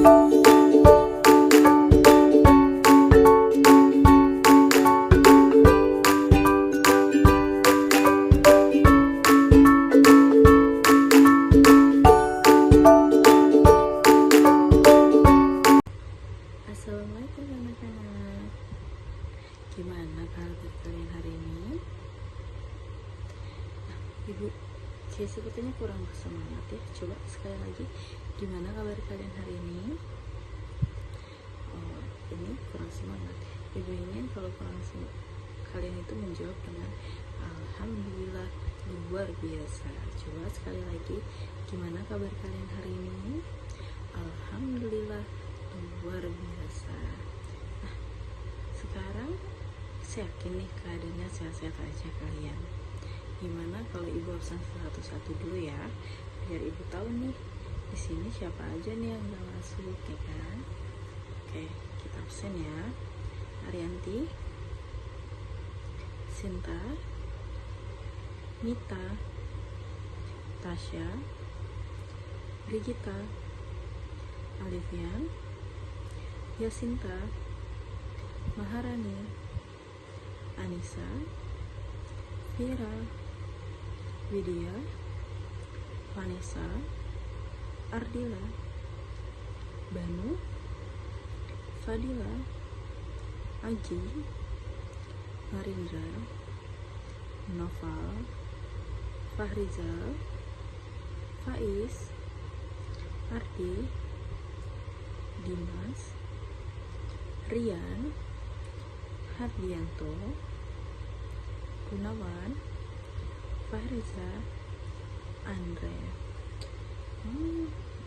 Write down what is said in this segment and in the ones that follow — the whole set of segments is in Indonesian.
Assalamualaikum anak-anak. Gimana kabar kalian hari ini? Ibu kayak sepertinya kurang bersemangat ya. Coba sekali lagi, gimana kabar kalian hari ini? Oh, ini kurang semangat. Ibu ingin kalau kurang semangat, kalian itu menjawab dengan alhamdulillah luar biasa. Coba sekali lagi, gimana kabar kalian hari ini? Alhamdulillah luar biasa. Nah, sekarang saya yakin nih keadaannya sehat-sehat aja kalian. Gimana kalau ibu absen satu-satu dulu ya, biar ibu tahu nih di sini siapa aja nih yang nggak masuk, ya kan? Oke, kita absen ya. Arianti, Sinta, Nita, Tasya, Brigita, Alifian, Yasinta, Maharani, Anissa, Vira, Widya, Vanessa, Ardila, Banu, Fadila, Aji, Marindra, Noval, Fahrizal, Faiz, Ardi, Dimas, Rian, Hardianto, Gunawan, Fahriza, Andre.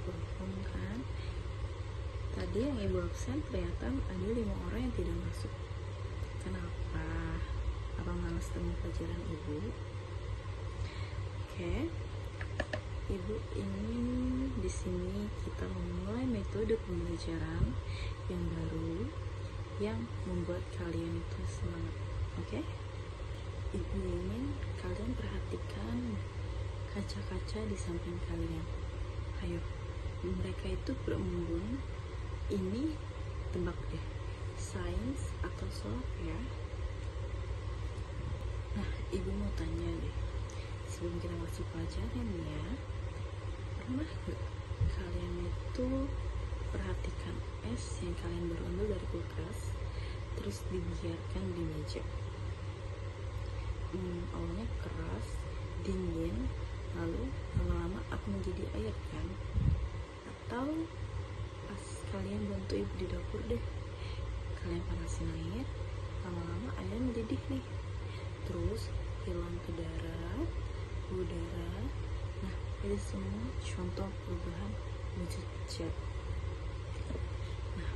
Bohong kan? Tadi yang ibu absen ternyata ada 5 orang yang tidak masuk. Kenapa? Apa malas temu pelajaran ibu? Oke. Ibu ingin di sini kita memulai metode pembelajaran yang baru yang membuat kalian itu semangat. Oke? Ibu ingin kalian perhatikan kaca-kaca di samping kalian. Ayo, mereka itu berembun. Ini tebak deh, sains atau solok ya? Nah, ibu mau tanya deh, sebelum kita masuk pelajaran ya, pernah gak kalian itu perhatikan es yang kalian baru ambil dari kulkas terus dibiarkan di meja? Awalnya keras, dingin, lalu lama-lama akan menjadi air kan? Atau pas kalian bantu ibu di dapur deh, kalian panasin air, lama-lama air mendidih nih, terus hilang ke darah, udara. Nah, itu semua contoh perubahan wujud zat. Nah,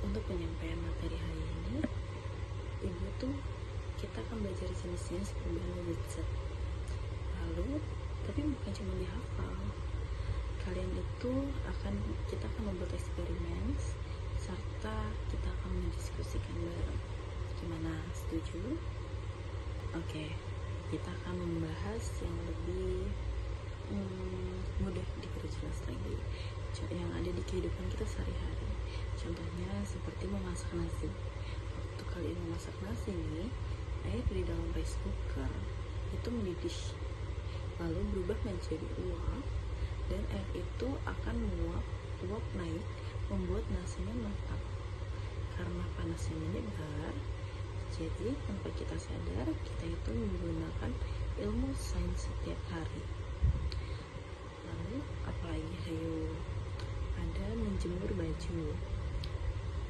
untuk penyampaian materi hari ini, ibu tuh kita akan belajar jenis-jenis perubahan wujud zat. Lalu, tapi bukan cuma dihafal. Kita akan membuat eksperimen serta kita akan mendiskusikan bareng. Gimana? Setuju? Oke, kita akan membahas yang lebih mudah diperjelas lagi, yang ada di kehidupan kita sehari-hari. Contohnya seperti memasak nasi. Waktu kalian memasak nasi nih, air di dalam rice cooker itu mendidih, lalu berubah menjadi uap, dan air itu akan uap naik, membuat nasinya matang. Karena panasnya menyebar, jadi tanpa kita sadar, kita itu menggunakan ilmu sains setiap hari. Lalu apalagi, ayo, ada menjemur baju.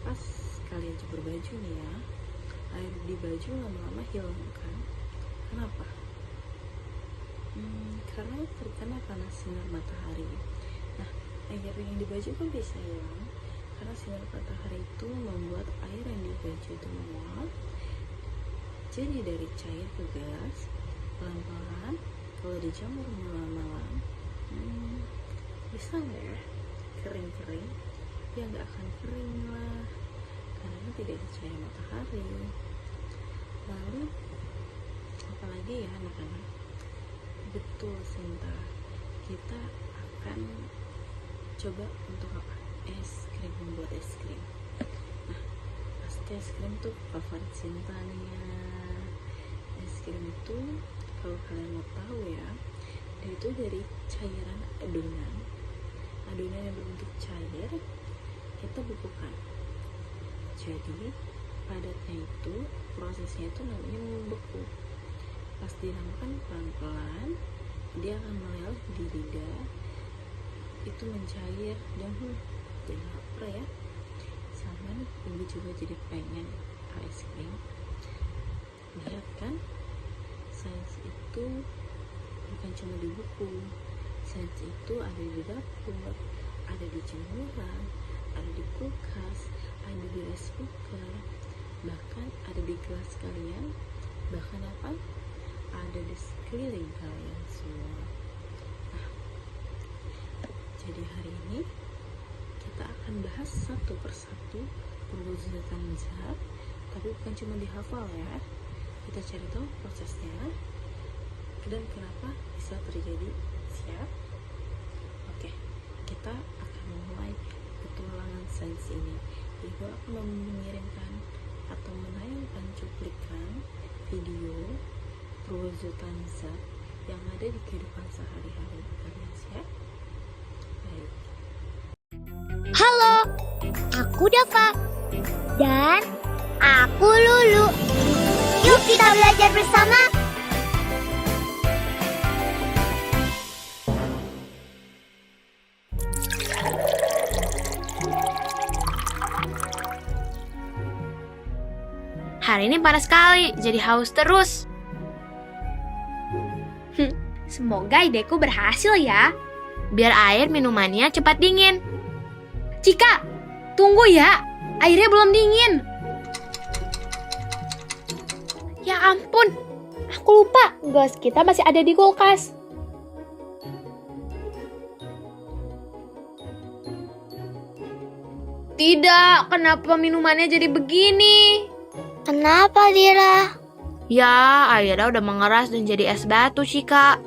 Pas kalian jemur baju nih ya, air di baju lama-lama hilang kan? Kenapa? Karena terkena panas sinar matahari. Nah, air yang di baju kan bisa hilang karena sinar matahari itu membuat air yang di baju itu menguap, jadi dari cair ke gas. Pelan-pelan kalau dijemur malam-malam, bisa nggak ya kering-kering? Ya nggak akan kering lah, karena tidak ada cahaya matahari. Lalu apalagi ya anak-anak? Betul Sinta, kita akan coba untuk apa? es krim, membuat es krim. Nah, pasti es krim tuh favorit Sintania. Es krim itu kalau kalian mau tahu ya, dia itu dari cairan adonan yang berbentuk cair kita bukukan. Jadi padatnya itu prosesnya itu namanya membeku. Pas dilakukan pelan-pelan dia akan meleleh di lidah, itu mencair dan jadi lapar ya. Sama ibu juga jadi pengen es krim. Lihat kan, sains itu bukan cuma di buku. Sains itu ada di dapur, ada di jemuran, ada di kulkas, ada di rice cooker, bahkan ada di gelas kalian, bahkan apa? Ada di sekeliling kalian semua. Nah, jadi hari ini kita akan bahas satu persatu perwujudan zat, tapi bukan cuma dihafal ya. Kita cari tahu prosesnya dan kenapa bisa terjadi. Siap? Oke, kita akan memulai petualangan sains ini. Ibu akan mengirimkan atau menayangkan cuplikan video perwujudan zat yang ada di kehidupan sehari-hari. Kalian siap? Baik. Halo, aku Dava. Dan aku Lulu. Yuk kita belajar bersama. Hari ini panas sekali, jadi haus terus. Semoga ideku berhasil ya. Biar air minumannya cepat dingin. Cika, tunggu ya. Airnya belum dingin. Ya ampun, aku lupa gelas kita masih ada di kulkas. Tidak, kenapa minumannya jadi begini? Kenapa, Dira? Ya, airnya udah mengeras dan jadi es batu, Cika.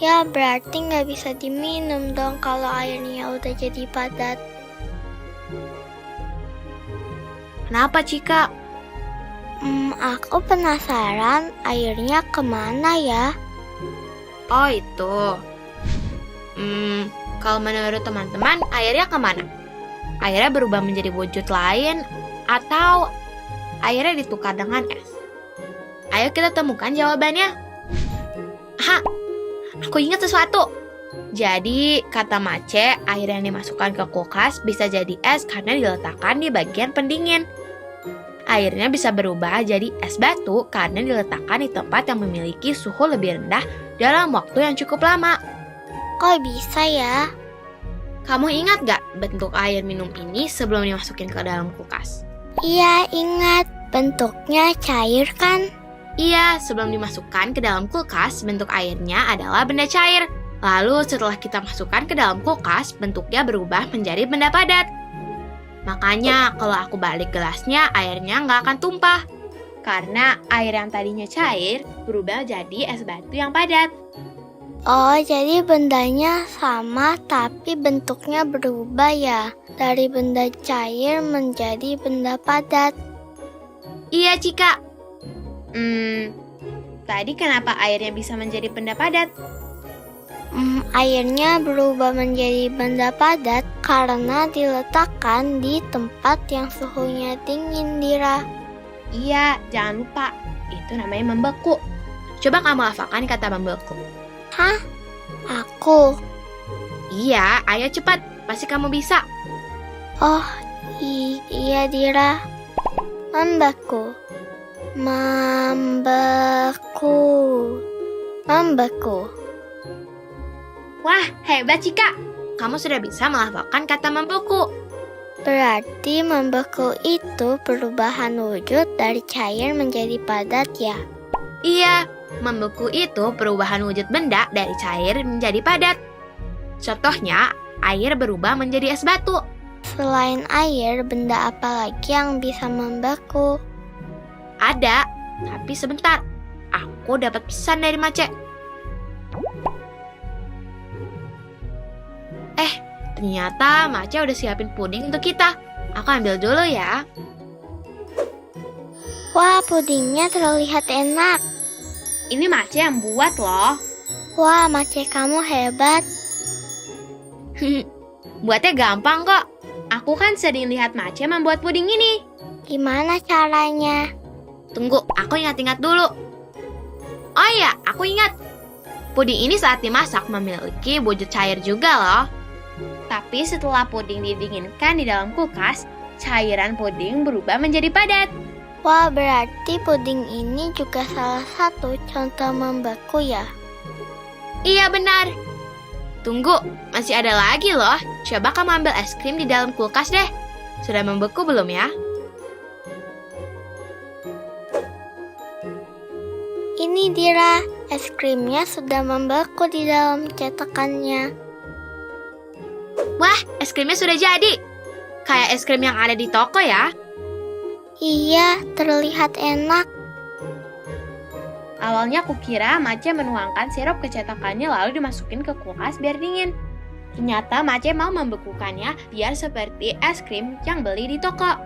Ya, berarti nggak bisa diminum dong kalau airnya udah jadi padat. Kenapa, Cika? Aku penasaran airnya kemana ya? Oh, itu. Kalau menurut teman-teman, airnya kemana? Airnya berubah menjadi wujud lain atau airnya ditukar dengan es? Ayo kita temukan jawabannya. Aha, aku ingat sesuatu. Jadi, kata Mace, air yang dimasukkan ke kulkas bisa jadi es karena diletakkan di bagian pendingin. Airnya bisa berubah jadi es batu karena diletakkan di tempat yang memiliki suhu lebih rendah dalam waktu yang cukup lama. Kok bisa ya? Kamu ingat gak bentuk air minum ini sebelum dimasukin ke dalam kulkas? Iya, ingat. Bentuknya cair kan? Iya, sebelum dimasukkan ke dalam kulkas, bentuk airnya adalah benda cair. Lalu setelah kita masukkan ke dalam kulkas, bentuknya berubah menjadi benda padat. Makanya kalau aku balik gelasnya, airnya nggak akan tumpah. Karena air yang tadinya cair berubah jadi es batu yang padat. Oh, jadi bendanya sama tapi bentuknya berubah ya? Dari benda cair menjadi benda padat. Iya, Cika. Tadi kenapa airnya bisa menjadi benda padat? Airnya berubah menjadi benda padat karena diletakkan di tempat yang suhunya dingin, Dira. Iya, jangan lupa. Itu namanya membeku. Coba kamu hafalkan kata membeku. Hah? Aku? Iya, ayo cepat. Pasti kamu bisa. Oh, iya Dira. Membeku. Wah, hebat Cika. Kamu sudah bisa menghafalkan kata membeku. Berarti membeku itu perubahan wujud dari cair menjadi padat ya? Iya, membeku itu perubahan wujud benda dari cair menjadi padat. Contohnya, air berubah menjadi es batu. Selain air, benda apa lagi yang bisa membeku? Ada, tapi sebentar. Aku dapat pesan dari Mace. Ternyata Mace udah siapin puding untuk kita. Aku ambil dulu ya. Wah, pudingnya terlihat enak. Ini Mace yang buat loh. Wah, Mace kamu hebat. Buatnya gampang kok. Aku kan sering lihat Mace membuat puding ini. Gimana caranya? Tunggu, aku ingat-ingat dulu. Oh iya, aku ingat. Puding ini saat dimasak memiliki wujud cair juga loh. Tapi setelah puding didinginkan di dalam kulkas, cairan puding berubah menjadi padat. Wah, berarti puding ini juga salah satu contoh membeku ya? Iya benar. Tunggu, masih ada lagi loh. Coba kamu ambil es krim di dalam kulkas deh. Sudah membeku belum ya? Ini Dira, es krimnya sudah membeku di dalam cetakannya. Wah, es krimnya sudah jadi. Kayak es krim yang ada di toko ya. Iya, terlihat enak. Awalnya aku kira Mace menuangkan sirup ke cetakannya lalu dimasukin ke kulkas biar dingin. Ternyata Mace mau membekukannya biar seperti es krim yang beli di toko.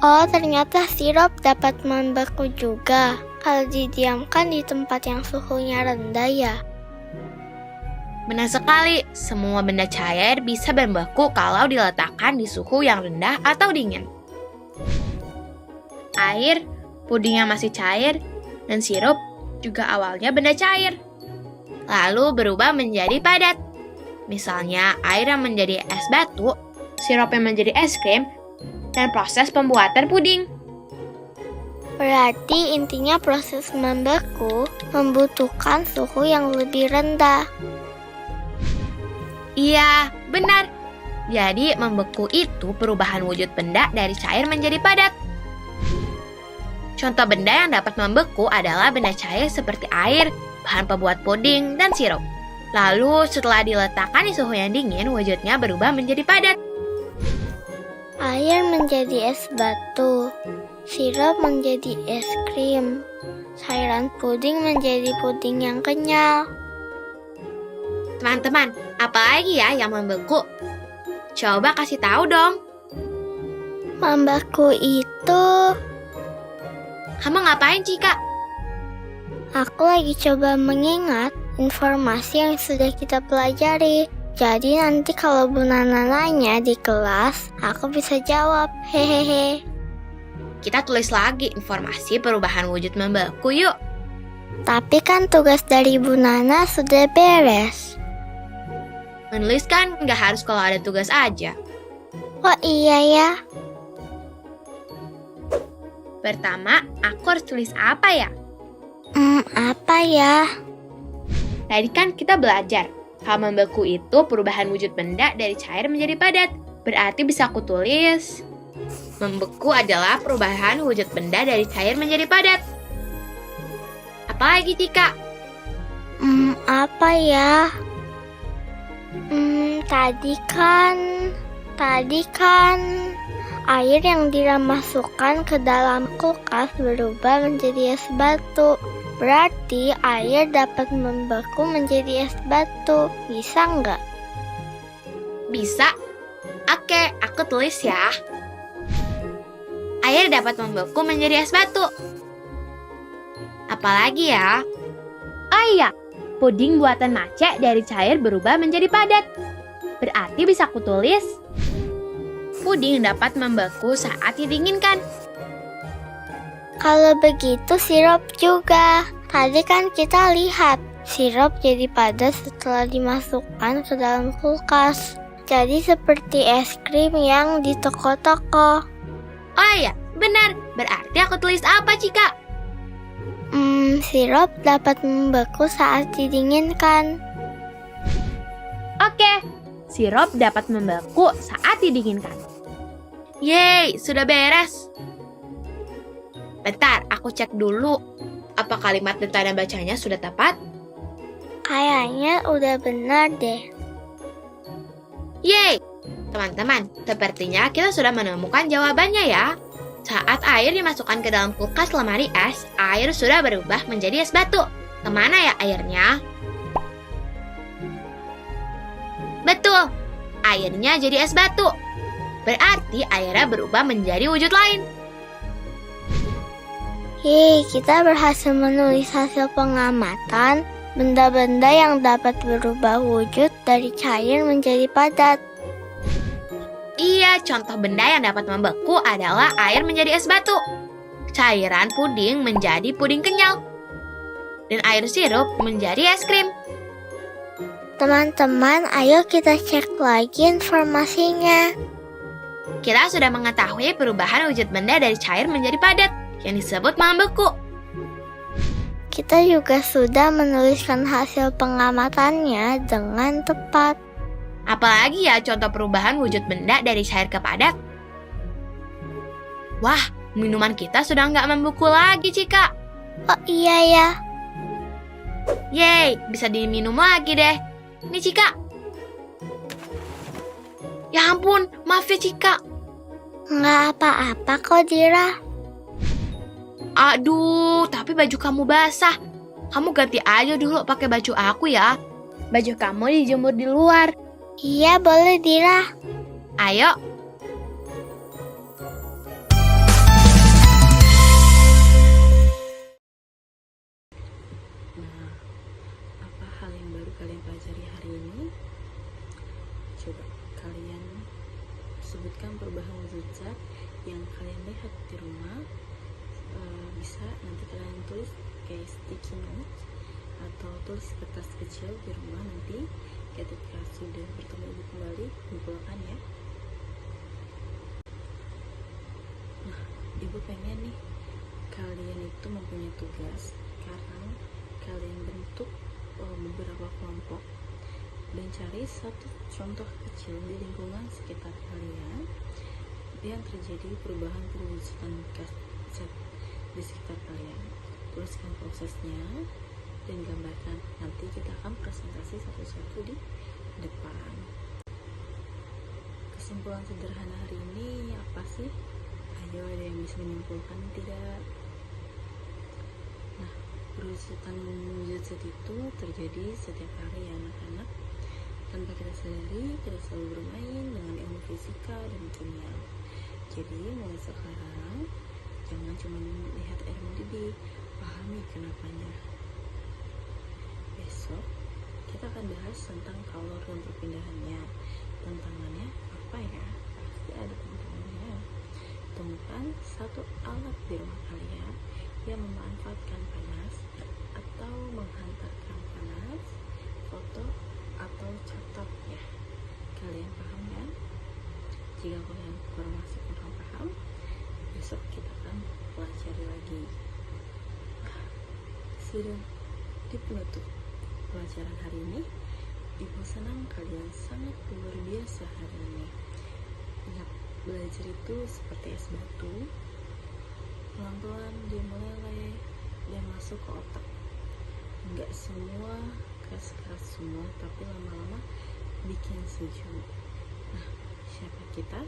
Oh, ternyata sirup dapat membeku juga kalau didiamkan di tempat yang suhunya rendah ya. Benar sekali, semua benda cair bisa membeku kalau diletakkan di suhu yang rendah atau dingin. Air, puding yang masih cair, dan sirup juga awalnya benda cair. Lalu berubah menjadi padat. Misalnya air yang menjadi es batu, sirup yang menjadi es krim, dan proses pembuatan puding. Berarti intinya proses membeku membutuhkan suhu yang lebih rendah. Iya, benar. Jadi membeku itu perubahan wujud benda dari cair menjadi padat. Contoh benda yang dapat membeku adalah benda cair seperti air, bahan pembuat puding, dan sirup. Lalu setelah diletakkan di suhu yang dingin, wujudnya berubah menjadi padat. Air menjadi es batu, sirup menjadi es krim, cairan puding menjadi puding yang kenyal. Teman-teman, apa lagi ya yang membeku? Coba kasih tahu dong. Membeku itu... Kamu ngapain, Cika? Aku lagi coba mengingat informasi yang sudah kita pelajari. Jadi nanti kalau Bu Nana nanya di kelas, aku bisa jawab. Hehehe. Kita tulis lagi informasi perubahan wujud membeku yuk. Tapi kan tugas dari Bu Nana sudah beres. Menulis kan nggak harus kalau ada tugas aja. Oh iya ya. Pertama, aku harus tulis apa ya? Apa ya? Tadi kan kita belajar. Kalau membeku itu perubahan wujud benda dari cair menjadi padat. Berarti bisa aku tulis, membeku adalah perubahan wujud benda dari cair menjadi padat. Apalagi, Cika? Apa ya? Tadi kan air yang dimasukkan ke dalam kulkas berubah menjadi es batu. Berarti air dapat membeku menjadi es batu. Bisa nggak? Bisa. Oke, aku tulis ya. Air dapat membeku menjadi es batu. Apalagi ya? Oh iya, puding buatan Mace dari cair berubah menjadi padat. Berarti bisa aku tulis, puding dapat membeku saat didinginkan. Kalau begitu sirup juga. Tadi kan kita lihat sirup jadi padat setelah dimasukkan ke dalam kulkas. Jadi seperti es krim yang di toko-toko. Oh iya, benar. Berarti aku tulis apa, Cika? Sirup dapat membeku saat didinginkan. Oke, sirup dapat membeku saat didinginkan. Yeay, sudah beres. Bentar, aku cek dulu. Apa kalimat dan tanda bacanya sudah tepat? Kayaknya udah benar deh. Yeay! Teman-teman, sepertinya kita sudah menemukan jawabannya ya. Saat air dimasukkan ke dalam kulkas lemari es, air sudah berubah menjadi es batu. Kemana ya airnya? airnya jadi es batu. Berarti airnya berubah menjadi wujud lain. Yeay, kita berhasil menulis hasil pengamatan benda-benda yang dapat berubah wujud dari cair menjadi padat. Iya, contoh benda yang dapat membeku adalah air menjadi es batu, cairan puding menjadi puding kenyal, dan air sirup menjadi es krim. Teman-teman, ayo kita cek lagi informasinya. Kita sudah mengetahui perubahan wujud benda dari cair menjadi padat, yang disebut membeku. Kita juga sudah menuliskan hasil pengamatannya dengan tepat. Apalagi ya contoh perubahan wujud benda dari cair ke padat? Wah, minuman kita sudah nggak membeku lagi, Cika. Oh iya ya. Yeay, bisa diminum lagi deh. Nih, Cika. Ya ampun, maaf ya, Cika. Nggak apa-apa kok, Dira. Aduh, tapi baju kamu basah. Kamu ganti aja dulu pakai baju aku ya. Baju kamu dijemur di luar. Iya, boleh, Dira. Ayo. Nah, apa hal yang baru kalian pelajari hari ini? Coba kalian sebutkan perubahan wujud zat yang kalian lihat di rumah. Bisa nanti kalian tulis kayak sticky note atau tulis kertas kecil di rumah, nanti ketika sudah bertemu ibu kembali kumpulkan ya. Nah, ibu pengen nih kalian itu mempunyai tugas. Sekarang kalian bentuk beberapa kelompok dan cari satu contoh kecil di lingkungan sekitar kalian yang terjadi perubahan perwujudan zat di sekitar kalian. Tuliskan prosesnya dan gambarkan. Nanti kita akan presentasi satu-satu di depan. Kesimpulan sederhana hari ini apa sih? Ayo, ada yang bisa menyimpulkan tidak? Nah, perwujudan wujud zat itu terjadi setiap hari ya anak-anak. Tanpa kita sadari, kita selalu bermain dengan ilmu fisika dan kimia. Jadi mulai sekarang jangan cuma lihat air mendidih, pahami kenapanya. Besok kita akan bahas tentang kalor dan perpindahannya. Tantangannya apa ya? Pasti ada tantangannya. Temukan satu alat di rumah kalian yang memanfaatkan panas atau menghantarkan panas, foto atau catat ya. Kalian paham kan? Jika kalian kurang masih kurang paham, besok kita akan pelajari lagi. Sudah di penutup pelajaran hari ini, ibu senang kalian sangat luar biasa hari ini. Ingat, belajar itu seperti es batu, pelan-pelan dia meleleh dan masuk ke otak. Enggak semua keras-keras semua, tapi lama-lama bikin sejuk. Nah, siapa kita?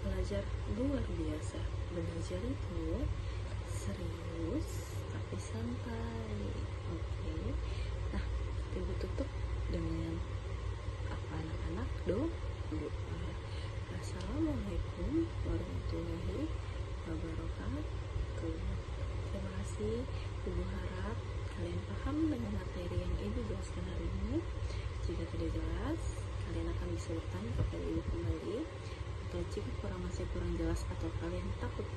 Belajar luar biasa. Belajar itu serius tapi santai. Oke. Nah, ibu tutup dengan apa anak-anak? Doa. Assalamualaikum warahmatullahi wabarakatuh. Terima kasih. Ibu harap kalian paham dengan materi yang ibu jelaskan hari ini. Jika tidak jelas, kalian akan bisa bertanya kepada ibu kembali. Atau jika masih kurang jelas atau kalian takut